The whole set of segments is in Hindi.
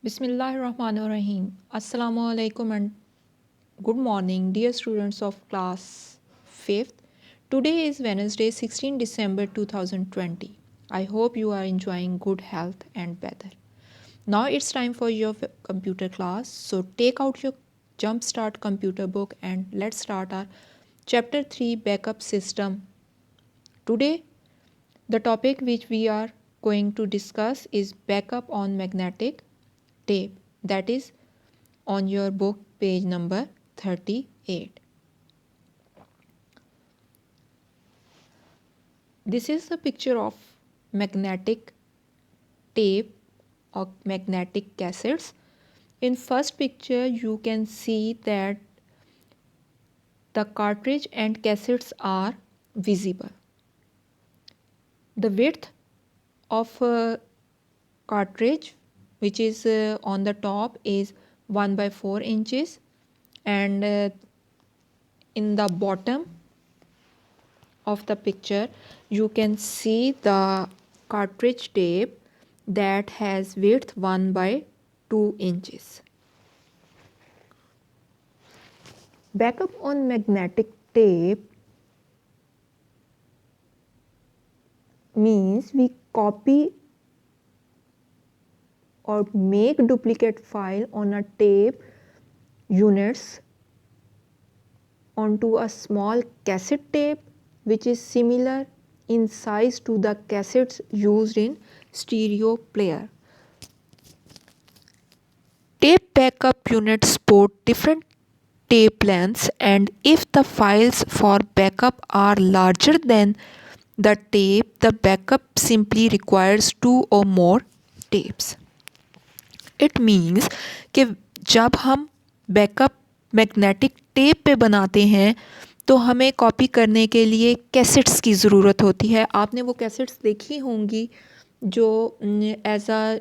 Bismillahirrahmanirrahim. Assalamu alaikum and good morning, dear students of class 5th. Today is Wednesday, 16 December 2020. I hope you are enjoying good health and weather. Now it's time for your computer class. So take out your Jumpstart computer book and let's start our chapter 3 backup system. Today the topic which we are going to discuss is backup on magnetic tape, that is on your book page number 38. This is the picture of magnetic tape or magnetic cassettes. In first picture you can see that the cartridge and cassettes are visible. The width of a cartridge which is on the top is 1/4 inches, and in the bottom of the picture you can see the cartridge tape that has width 1/2 inches. Backup on magnetic tape means we copy or make duplicate file on a tape units onto a small cassette tape which is similar in size to the cassettes used in stereo player. Tape backup units support different tape lengths, and if the files for backup are larger than the tape, the backup simply requires 2 or more tapes. It means कि जब हम बैकअप मैग्नेटिक टेप पे बनाते हैं तो हमें कॉपी करने के लिए कैसेट्स की ज़रूरत होती है. आपने वो कैसेट्स देखी होंगी जो एज अ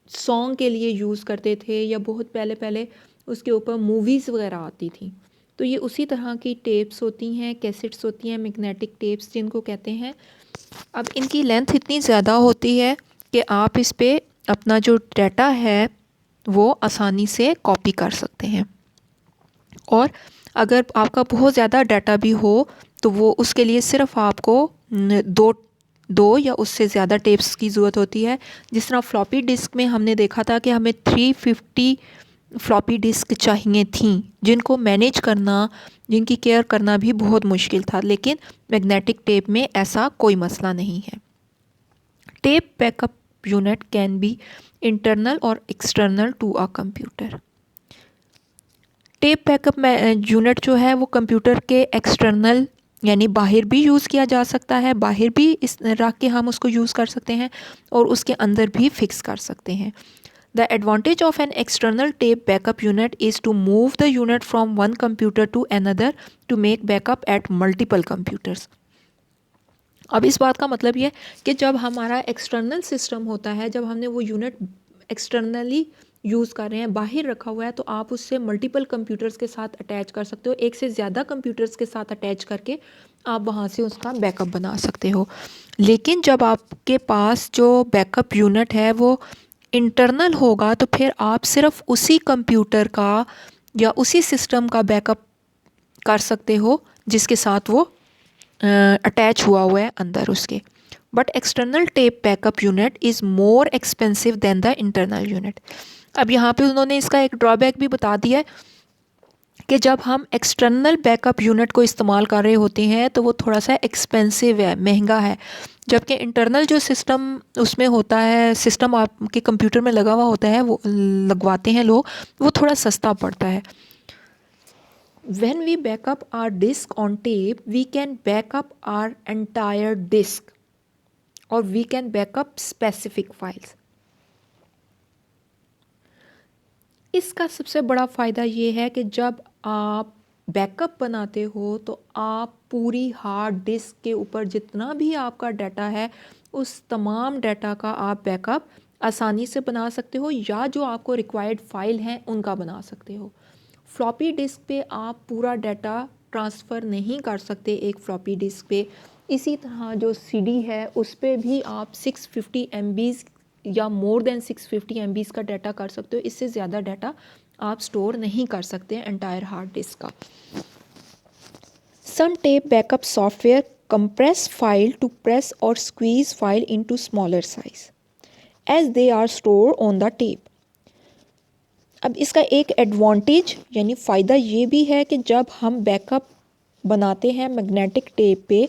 सॉन्ग के लिए यूज़ करते थे, या बहुत पहले पहले उसके ऊपर मूवीज़ वगैरह आती थी. तो ये उसी तरह की टेप्स होती हैं, कैसेट्स होती हैं, मैग्नेटिक टेप्स जिनको कहते हैं. अब इनकी लेंथ इतनी ज़्यादा होती है कि आप इस पर अपना जो डाटा है वो आसानी से कॉपी कर सकते हैं. और अगर आपका बहुत ज़्यादा डाटा भी हो तो वो उसके लिए सिर्फ आपको दो या उससे ज़्यादा टेप्स की ज़रूरत होती है. जिस तरह फ्लॉपी डिस्क में हमने देखा था कि हमें 350 फ्लॉपी डिस्क चाहिए थी जिनको मैनेज करना, जिनकी केयर करना भी बहुत मुश्किल था. लेकिन मैग्नेटिक टेप में ऐसा कोई मसला नहीं है. Tape backup unit can be internal और external to a computer. Tape backup unit जो है वो कंप्यूटर के एक्सटर्नल यानी बाहर भी यूज़ किया जा सकता है, बाहर भी इस रख के हम उसको यूज़ कर सकते हैं और उसके अंदर भी फिक्स कर सकते हैं. The advantage of an external tape backup unit is to move the unit from one computer to another to make backup at multiple computers. अब इस बात का मतलब ये कि जब हमारा एक्सटर्नल सिस्टम होता है, जब हमने वो यूनिट एक्सटर्नली यूज़ कर रहे हैं, बाहर रखा हुआ है, तो आप उससे मल्टीपल कंप्यूटर्स के साथ अटैच कर सकते हो. एक से ज़्यादा कंप्यूटर्स के साथ अटैच करके आप वहाँ से उसका बैकअप बना सकते हो. लेकिन जब आपके पास जो बैकअप यूनिट है वो इंटरनल होगा तो फिर आप सिर्फ उसी कंप्यूटर का या उसी सिस्टम का बैकअप कर सकते हो जिसके साथ वो अटैच हुआ है अंदर उसके. But external tape backup unit is more expensive than the internal unit. अब यहाँ पे उन्होंने इसका एक ड्रॉबैक भी बता दिया है कि जब हम एक्सटर्नल बैकअप यूनिट को इस्तेमाल कर रहे होते हैं तो वो थोड़ा सा एक्सपेंसिव है, महंगा है. जबकि इंटरनल जो सिस्टम उसमें होता है, सिस्टम आपके कंप्यूटर में लगा हुआ होता है, वो लगवाते हैं लोग, वो थोड़ा सस्ता पड़ता है. When we backup our disk on tape, we can backup our entire disk or we can backup specific files. इसका सबसे बड़ा फ़ायदा ये है कि जब आप बैकअप बनाते हो तो आप पूरी हार्ड डिस्क के ऊपर जितना भी आपका डाटा है उस तमाम डाटा का आप बैकअप आसानी से बना सकते हो, या जो आपको रिक्वायर्ड फ़ाइल हैं उनका बना सकते हो. फ्लॉपी डिस्क पे आप पूरा डाटा ट्रांसफ़र नहीं कर सकते एक फ्लॉपी डिस्क पे. इसी तरह जो सीडी है उस पे भी आप 650 MB या मोर देन 650 MB का डाटा कर सकते हो। इससे ज़्यादा डाटा आप स्टोर नहीं कर सकते एंटायर हार्ड डिस्क का। Some tape backup software compress file to press or squeeze file into smaller size as they are stored on the tape. अब इसका एक एडवांटेज यानी फ़ायदा ये भी है कि जब हम बैकअप बनाते हैं मैग्नेटिक टेप पे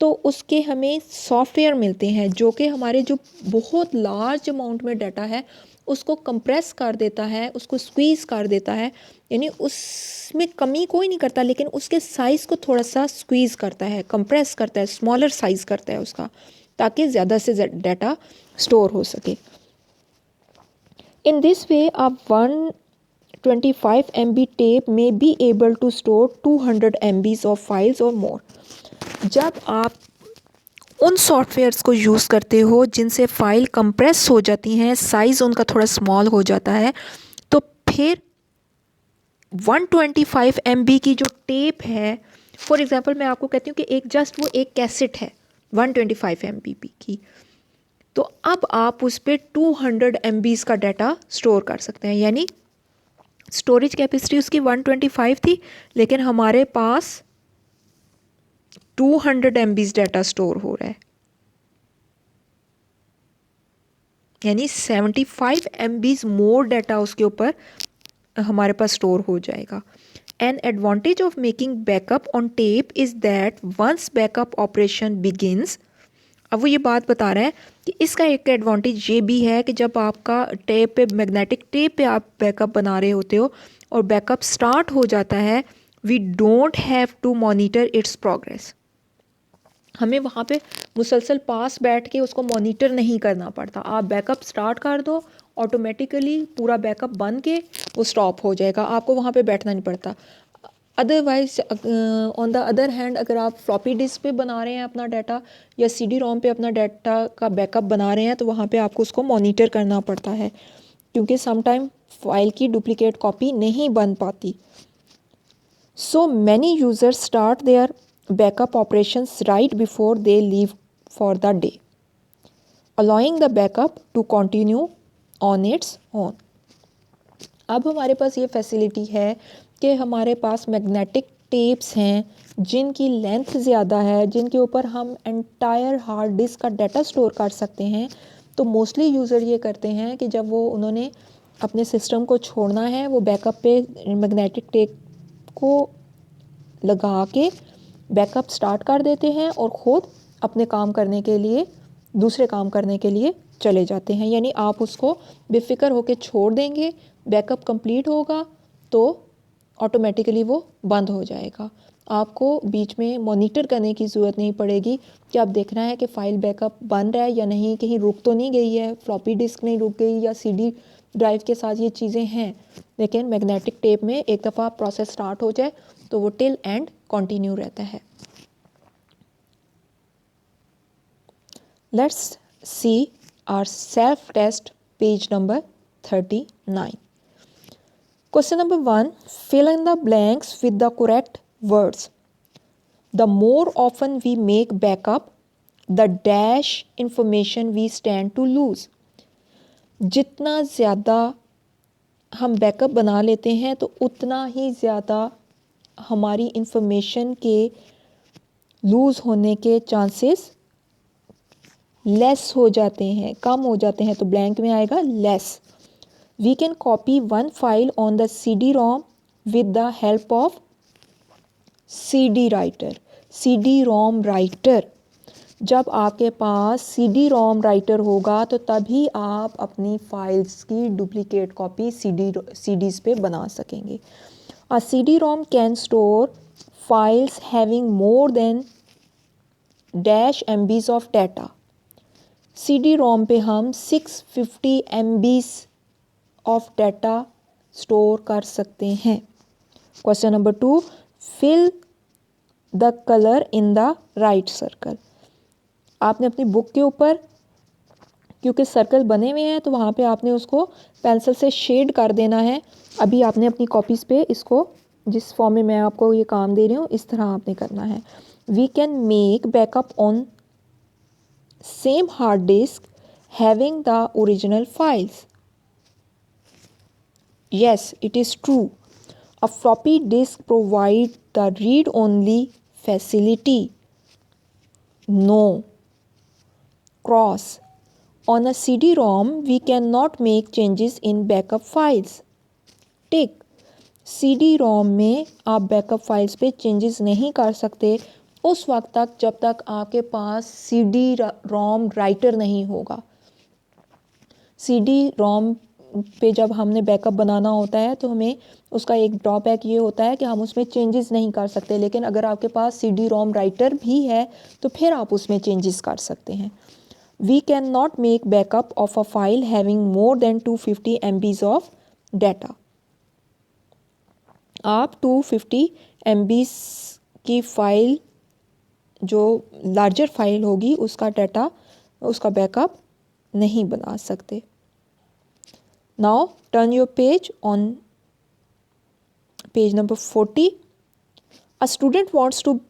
तो उसके हमें सॉफ्टवेयर मिलते हैं जो कि हमारे जो बहुत लार्ज अमाउंट में डाटा है उसको कंप्रेस कर देता है, उसको स्क्वीज़ कर देता है, यानी उसमें कमी कोई नहीं करता लेकिन उसके साइज़ को थोड़ा सा स्क्वीज़ करता है, कंप्रेस करता है, स्मॉलर साइज़ करता है उसका, ताकि ज़्यादा से डाटा स्टोर हो सके। In this way, a 125 MB tape may be able to store 200 MB of files or more. जब आप उन सॉफ्टवेयर्स को यूज़ करते हो जिनसे फ़ाइल कंप्रेस हो जाती हैं, साइज़ उनका थोड़ा स्मॉल हो जाता है, तो फिर 125 MB की जो टेप है, फॉर एग्ज़ाम्पल मैं आपको कहती हूँ कि एक जस्ट वो एक कैसेट है 125 MB की, तो अब आप उस पर 200 MB का डाटा स्टोर कर सकते हैं। यानी स्टोरेज कैपेसिटी उसकी 125 थी लेकिन हमारे पास 200 MB डाटा स्टोर हो रहा है, यानी 75 MB मोर डाटा उसके ऊपर हमारे पास स्टोर हो जाएगा। An advantage of making backup on tape is that once backup operation begins, अब वो ये बात बता रहे हैं कि इसका एक एडवांटेज ये भी है कि जब आपका टेप पे मैग्नेटिक टेप पे आप बैकअप बना रहे होते हो और बैकअप स्टार्ट हो जाता है, we don't have to monitor its progress. हमें वहाँ पे मुसलसल पास बैठ के उसको मॉनिटर नहीं करना पड़ता। आप बैकअप स्टार्ट कर दो, ऑटोमेटिकली पूरा बैकअप बन के वो स्टॉप हो जाएगा, आपको वहाँ पे बैठना नहीं पड़ता। Otherwise on the other hand अगर आप फ्लॉपी डिस्क पे बना रहे हैं अपना डाटा या CD ROM पे अपना डाटा का बैकअप बना रहे हैं तो वहाँ पे आपको उसको मॉनिटर करना पड़ता है क्योंकि समटाइम फाइल की डुप्लीकेट कॉपी नहीं बन पाती। So many users start their backup operations right before they leave for the day, allowing the backup to continue on its own. अब हमारे पास ये फैसिलिटी है कि हमारे पास मैग्नेटिक टेप्स हैं जिनकी लेंथ ज़्यादा है, जिनके ऊपर हम एंटायर हार्ड डिस्क का डाटा स्टोर कर सकते हैं। तो मोस्टली यूज़र ये करते हैं कि जब वो उन्होंने अपने सिस्टम को छोड़ना है वो बैकअप पे मैग्नेटिक टेप को लगा के बैकअप स्टार्ट कर देते हैं और ख़ुद अपने काम करने के लिए दूसरे काम करने के लिए चले जाते हैं। यानी आप उसको बेफिक्र होकर छोड़ देंगे, बैकअप कंप्लीट होगा तो ऑटोमेटिकली वो बंद हो जाएगा। आपको बीच में मॉनिटर करने की ज़रूरत नहीं पड़ेगी कि आप देखना है कि फ़ाइल बैकअप बन रहा है या नहीं, कहीं रुक तो नहीं गई है, फ्लॉपी डिस्क नहीं रुक गई या CD ड्राइव के साथ ये चीज़ें हैं। लेकिन मैग्नेटिक टेप में एक दफ़ा प्रोसेस स्टार्ट हो जाए तो वो टिल एंड कंटिन्यू रहता है। Let's see our self test, page number 39. Question number 1. Fill in the blanks with the correct words. The more often we make backup, the dash information we stand to lose. जितना ज़्यादा हम बैकअप बना लेते हैं तो उतना ही ज़्यादा हमारी इंफॉर्मेशन के लूज़ होने के चांसेस लेस हो जाते हैं, कम हो जाते हैं। तो ब्लैंक में आएगा less. We can copy one file on the CD-ROM with the help of CD writer. CD-ROM writer. जब आपके पास CD-ROM writer होगा तो तभी आप अपनी फाइल्स की डुप्लीकेट कॉपी CDs पे बना सकेंगे। A CD-ROM can store files having more than dash MBs of data. CD-ROM पे हम 650 MBs ऑफ डाटा स्टोर कर सकते हैं। Question number 2. Fill the colour in the right circle. आपने अपनी बुक के ऊपर क्योंकि सर्कल बने हुए हैं तो वहाँ पे आपने उसको पेंसिल से शेड कर देना है। अभी आपने अपनी कॉपीज़ पे इसको जिस फॉर्म में मैं आपको ये काम दे रही हूँ इस तरह आपने करना है। We can make backup on same hard disk having the original files? Yes, it is true. A floppy disk provides the read-only facility. No. Cross. On a CD-ROM, we cannot make changes in backup files. Tick. CD-ROM में आप बैकअप फाइल्स पे चेंजेस नहीं कर सकते उस वक्त तक जब तक आपके पास CD-ROM राइटर नहीं होगा। CD-ROM पे जब हमने बैकअप बनाना होता है तो हमें उसका एक ड्रॉबैक ये होता है कि हम उसमें चेंजेस नहीं कर सकते, लेकिन अगर आपके पास CD-ROM राइटर भी है तो फिर आप उसमें चेंजेस कर सकते हैं। We cannot make backup of a file having more than 250 MBs of data. आप 250 MBs की फाइल जो लार्जर फाइल होगी उसका डाटा उसका बैकअप नहीं बना सकते। Now turn your page on page number 40. A student wants to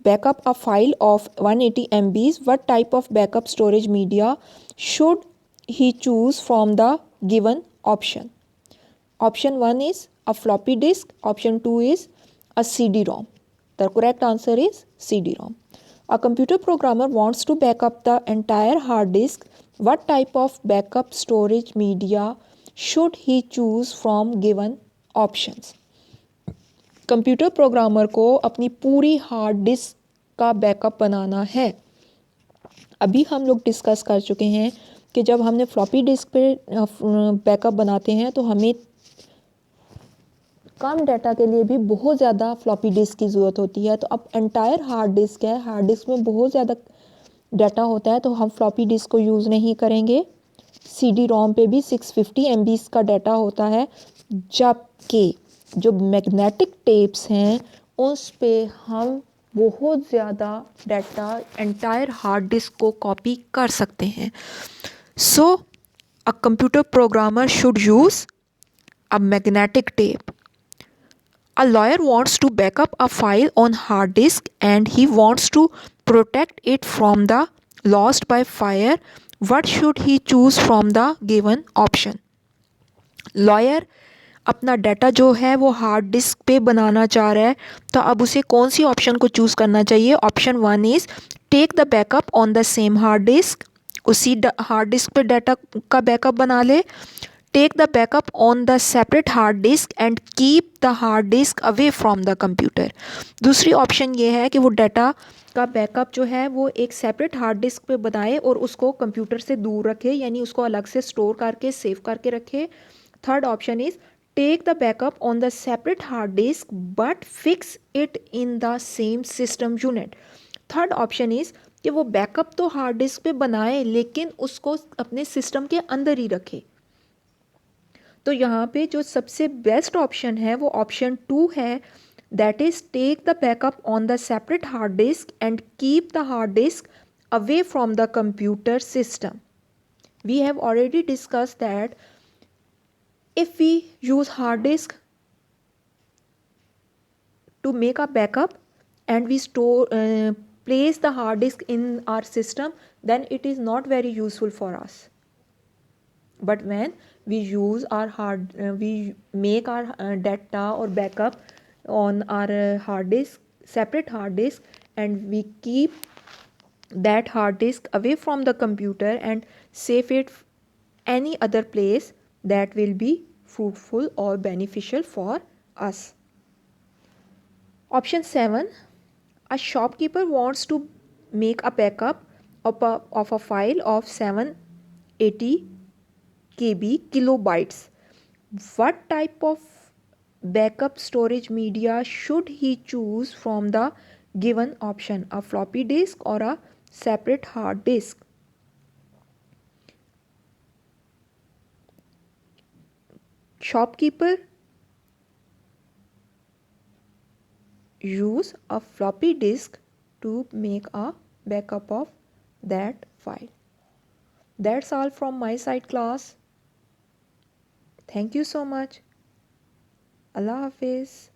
backup a file of 180 MBs. What type of backup storage media should he choose from the given option? Option 1 is a floppy disk. Option 2 is a CD-ROM. The correct answer is CD-ROM. A computer programmer wants to backup the entire hard disk. What type of backup storage media should he choose from given options? Computer programmer को अपनी पूरी हार्ड डिस्क का बैकअप बनाना है। अभी हम लोग डिस्कस कर चुके हैं कि जब हमने फ्लॉपी डिस्क पे बैकअप बनाते हैं तो हमें कम डाटा के लिए भी बहुत ज़्यादा फ्लॉपी डिस्क की ज़रूरत होती है। तो अब एंटायर हार्ड डिस्क है, हार्ड डिस्क में बहुत ज़्यादा डाटा होता है तो हम फ्लॉपी डिस्क को यूज़ नहीं करेंगे। CD-ROM पे भी 650 MBs का डाटा होता है, जबकि जो मैग्नेटिक टेप्स हैं उस पे हम बहुत ज़्यादा डाटा एंटायर हार्ड डिस्क को कॉपी कर सकते हैं। So a computer programmer should use a magnetic tape. A lawyer wants to back up a file on hard disk and he wants to protect it from the lost by fire. What should he choose from the given option? Lawyer अपना डाटा जो है वो हार्ड डिस्क पे बनाना चाह रहा है, तो अब उसे कौन सी ऑप्शन को चूज़ करना चाहिए? Option 1 is take the backup on the same hard disk, उसी हार्ड डिस्क पे डाटा का बैकअप बना ले। Take the backup on the separate hard disk and keep the hard disk away from the computer. दूसरी ऑप्शन ये है कि वो डाटा का बैकअप जो है वो एक सेपरेट हार्ड डिस्क पे बनाए और उसको कंप्यूटर से दूर रखे, यानी उसको अलग से स्टोर करके सेव करके रखे। Third option is take the backup on the separate hard disk but fix it in the same system unit. Third option is कि वो बैकअप तो हार्ड डिस्क पे बनाए लेकिन उसको अपने सिस्टम के अंदर ही रखे। तो यहाँ पे जो सबसे बेस्ट ऑप्शन है वो ऑप्शन 2 है, that is take the backup on the separate hard disk and keep the hard disk away from the computer system. We have already discuss that if we use hard disk to make a backup and we place the hard disk in our system, then it is not very useful for us. But when we use our we make our data or backup on our hard disk, separate hard disk, and we keep that hard disk away from the computer and save it any other place, that will be fruitful or beneficial for us. Option 7, a shopkeeper wants to make a backup of a file of 780 kilobytes. What type of backup storage media should he choose from the given option? A floppy disk or a separate hard disk? Shopkeeper use a floppy disk to make a backup of that file. That's all from my side, class. Thank you so much. Allah Hafiz.